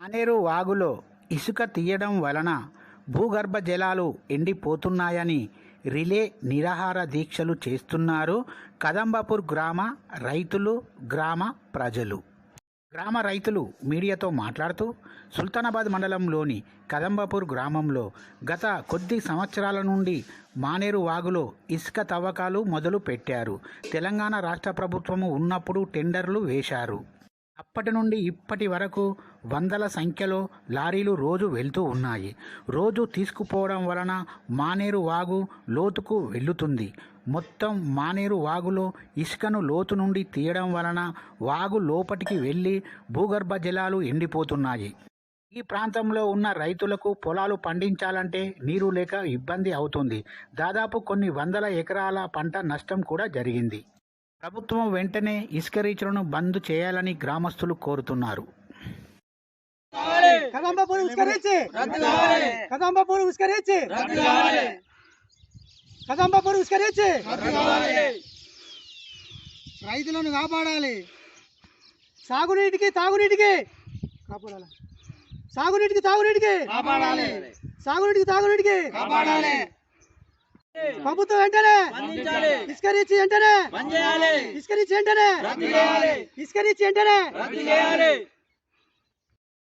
మానేరు వాగులో ఇసుక తీయడం వలన భూగర్భ జలాలు ఎండిపోతున్నాయని రిలే నిరాహార దీక్షలు చేస్తున్నారు కదంబపూర్ గ్రామ రైతులు, గ్రామ ప్రజలు. గ్రామ రైతులు మీడియాతో మాట్లాడుతూ సుల్తానాబాద్ మండలంలోని కదంబపూర్ గ్రామంలో గత కొద్ది సంవత్సరాల నుండి మానేరు వాగులో ఇసుక తవ్వకాలు మొదలు పెట్టారు. తెలంగాణ రాష్ట్ర ప్రభుత్వము ఉన్నప్పుడు టెండర్లు వేశారు. అప్పటి నుండి ఇప్పటి వరకు వందల సంఖ్యలో లారీలు రోజు వెళ్తూ ఉన్నాయి. రోజు తీసుకుపోవడం వలన మానేరు వాగు లోతుకు వెళ్తుంది. మొత్తం మానేరు వాగులో ఇసుకను లోతు నుండి తీయడం వలన వాగు లోపటికి వెళ్ళి భూగర్భ జలాలు ఎండిపోతున్నాయి. ఈ ప్రాంతంలో ఉన్న రైతులకు పొలాలు పండించాలంటే నీరు లేక ఇబ్బంది అవుతుంది. దాదాపు కొన్ని వందల ఎకరాల పంట నష్టం కూడా జరిగింది. ప్రభుత్వం వెంటనే ఇసుక రీచ్లను బంద్ చేయాలని గ్రామస్తులు కోరుతున్నారు. రైతులను కాపాడాలి. సాగునీటికి తాగునీటికి కాపాడాలి. సాగునీటికి తాగునీటికి కాపాడాలి. సాగునీటికి తాగునీటికి కాపాడాలి. ప్రభుత్వం వెంటనే ఇసుక రీచ్ వెంటనే ఇసుక రీచ్ వెంటనే ఇసుక రీచ్ వెంటనే